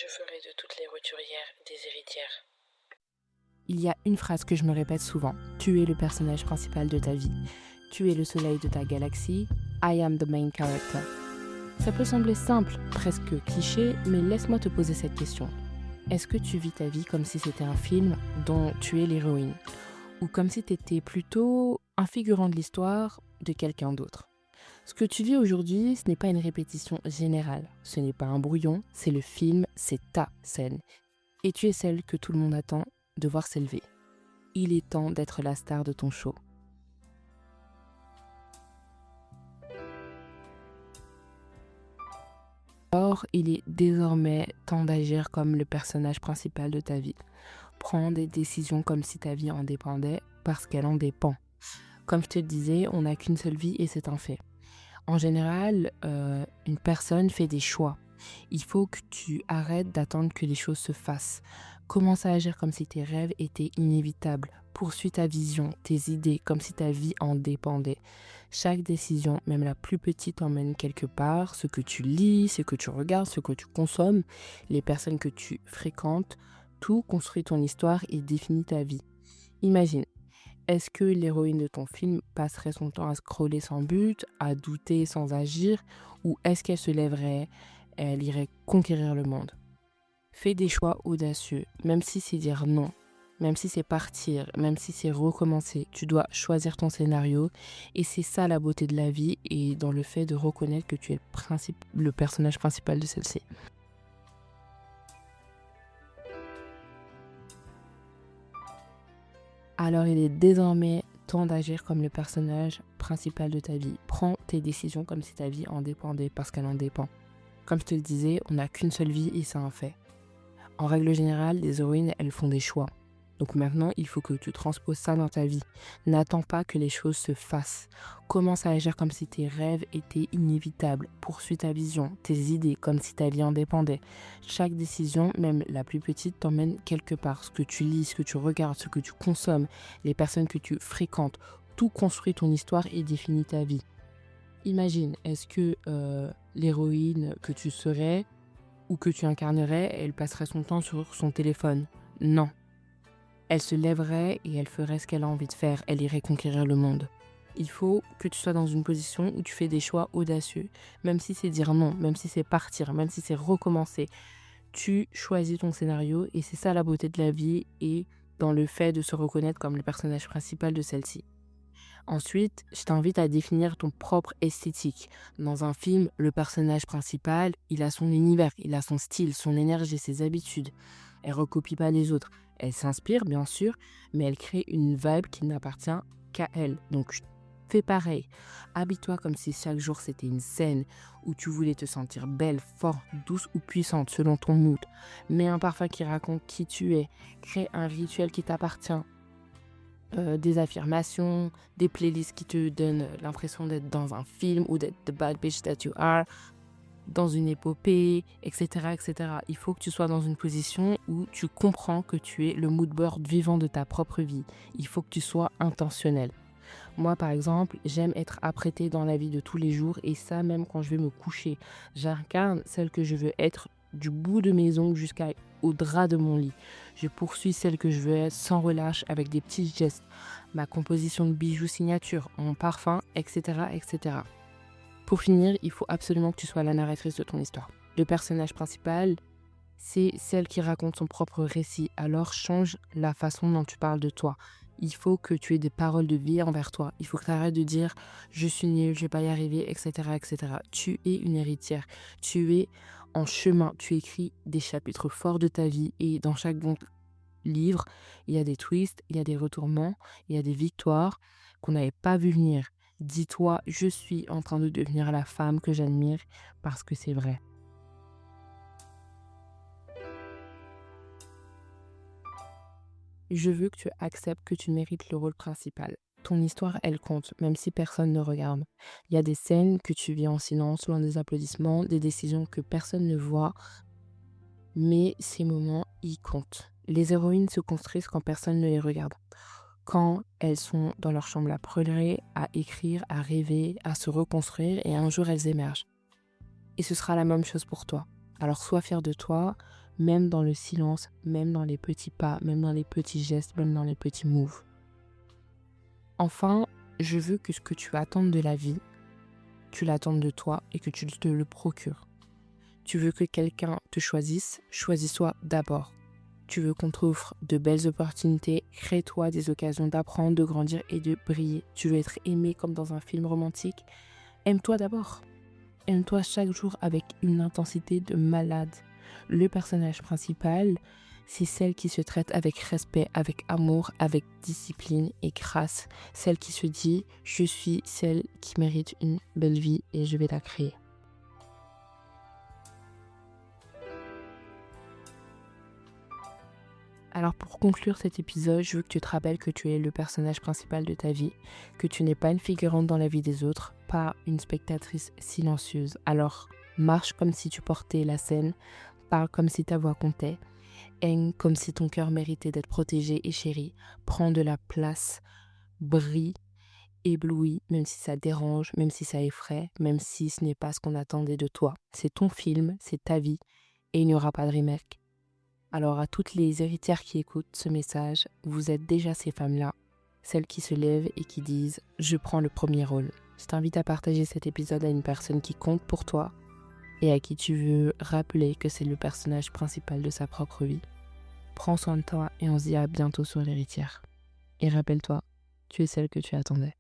Je ferai de toutes les roturières des héritières. Il y a une phrase que je me répète souvent. Tu es le personnage principal de ta vie. Tu es le soleil de ta galaxie. I am the main character. Ça peut sembler simple, presque cliché, mais laisse-moi te poser cette question. Est-ce que tu vis ta vie comme si c'était un film dont tu es l'héroïne? Ou comme si tu étais plutôt un figurant de l'histoire de quelqu'un d'autre? Ce que tu vis aujourd'hui, ce n'est pas une répétition générale. Ce n'est pas un brouillon, c'est le film, c'est ta scène. Et tu es celle que tout le monde attend de voir s'élever. Il est temps d'être la star de ton show. Or, il est désormais temps d'agir comme le personnage principal de ta vie. Prends des décisions comme si ta vie en dépendait, parce qu'elle en dépend. Comme je te le disais, on n'a qu'une seule vie et c'est un fait. En général, une personne fait des choix. Il faut que tu arrêtes d'attendre que les choses se fassent. Commence à agir comme si tes rêves étaient inévitables. Poursuis ta vision, tes idées, comme si ta vie en dépendait. Chaque décision, même la plus petite, t'emmène quelque part. Ce que tu lis, ce que tu regardes, ce que tu consommes, les personnes que tu fréquentes, tout construit ton histoire et définit ta vie. Imagine, est-ce que l'héroïne de ton film passerait son temps à scroller sans but, à douter sans agir, ou est-ce qu'elle se lèverait, elle irait conquérir le monde? Fais des choix audacieux, même si c'est dire non, même si c'est partir, même si c'est recommencer. Tu dois choisir ton scénario et c'est ça la beauté de la vie et dans le fait de reconnaître que tu es le personnage principal de celle-ci. Alors il est désormais temps d'agir comme le personnage principal de ta vie. Prends tes décisions comme si ta vie en dépendait parce qu'elle en dépend. Comme je te le disais, on n'a qu'une seule vie et c'est un fait. En règle générale, les héroïnes, elles font des choix. Donc maintenant, il faut que tu transposes ça dans ta vie. N'attends pas que les choses se fassent. Commence à agir comme si tes rêves étaient inévitables. Poursuis ta vision, tes idées, comme si ta vie en dépendait. Chaque décision, même la plus petite, t'emmène quelque part. Ce que tu lis, ce que tu regardes, ce que tu consommes, les personnes que tu fréquentes, tout construit ton histoire et définit ta vie. Imagine, est-ce que l'héroïne que tu serais ou que tu incarnerais, elle passerait son temps sur son téléphone? Non. Elle se lèverait et elle ferait ce qu'elle a envie de faire. Elle irait conquérir le monde. Il faut que tu sois dans une position où tu fais des choix audacieux. Même si c'est dire non, même si c'est partir, même si c'est recommencer. Tu choisis ton scénario et c'est ça la beauté de la vie et dans le fait de se reconnaître comme le personnage principal de celle-ci. Ensuite, je t'invite à définir ton propre esthétique. Dans un film, le personnage principal, il a son univers, il a son style, son énergie, ses habitudes. Elle recopie pas les autres. Elle s'inspire, bien sûr, mais elle crée une vibe qui n'appartient qu'à elle. Donc, fais pareil. Habille-toi comme si chaque jour c'était une scène où tu voulais te sentir belle, forte, douce ou puissante selon ton mood. Mets un parfum qui raconte qui tu es. Crée un rituel qui t'appartient. Des affirmations, des playlists qui te donnent l'impression d'être dans un film ou d'être the bad bitch that you are, dans une épopée, etc., etc. Il faut que tu sois dans une position où tu comprends que tu es le mood board vivant de ta propre vie. Il faut que tu sois intentionnel. Moi, par exemple, j'aime être apprêtée dans la vie de tous les jours et ça, même quand je vais me coucher. J'incarne celle que je veux être du bout de mes ongles jusqu'au drap de mon lit. Je poursuis celle que je veux être sans relâche avec des petits gestes. Ma composition de bijoux signature, mon parfum, etc., etc. Pour finir, il faut absolument que tu sois la narratrice de ton histoire. Le personnage principal, c'est celle qui raconte son propre récit. Alors change la façon dont tu parles de toi. Il faut que tu aies des paroles de vie envers toi. Il faut que tu arrêtes de dire je suis nulle, je vais pas y arriver, etc., etc. Tu es une héritière. Tu es en chemin. Tu écris des chapitres forts de ta vie et dans chaque bon livre, il y a des twists, il y a des retournements, il y a des victoires qu'on n'avait pas vu venir. Dis-toi, je suis en train de devenir la femme que j'admire parce que c'est vrai. Je veux que tu acceptes que tu mérites le rôle principal. Ton histoire, elle compte, même si personne ne regarde. Il y a des scènes que tu vis en silence, loin des applaudissements, des décisions que personne ne voit, mais ces moments, ils comptent. Les héroïnes se construisent quand personne ne les regarde. Quand elles sont dans leur chambre à pleurer, à écrire, à rêver, à se reconstruire, et un jour elles émergent. Et ce sera la même chose pour toi. Alors sois fier de toi, même dans le silence, même dans les petits pas, même dans les petits gestes, même dans les petits moves. Enfin, je veux que ce que tu attends de la vie, tu l'attendes de toi et que tu te le procures. Tu veux que quelqu'un te choisisse, choisis-toi d'abord. Tu veux qu'on t'offre de belles opportunités, crée-toi des occasions d'apprendre, de grandir et de briller. Tu veux être aimé comme dans un film romantique, aime-toi d'abord. Aime-toi chaque jour avec une intensité de malade. Le personnage principal, c'est celle qui se traite avec respect, avec amour, avec discipline et grâce. Celle qui se dit « Je suis celle qui mérite une belle vie et je vais la créer ». Alors pour conclure cet épisode, je veux que tu te rappelles que tu es le personnage principal de ta vie, que tu n'es pas une figurante dans la vie des autres, pas une spectatrice silencieuse. Alors marche comme si tu portais la scène, parle comme si ta voix comptait, aime comme si ton cœur méritait d'être protégé et chéri, prends de la place, brille, éblouis, même si ça dérange, même si ça effraie, même si ce n'est pas ce qu'on attendait de toi. C'est ton film, c'est ta vie et il n'y aura pas de remake. Alors à toutes les héritières qui écoutent ce message, vous êtes déjà ces femmes-là, celles qui se lèvent et qui disent « Je prends le premier rôle ». Je t'invite à partager cet épisode à une personne qui compte pour toi et à qui tu veux rappeler que c'est le personnage principal de sa propre vie. Prends soin de toi et on se dit à bientôt sur l'héritière. Et rappelle-toi, tu es celle que tu attendais.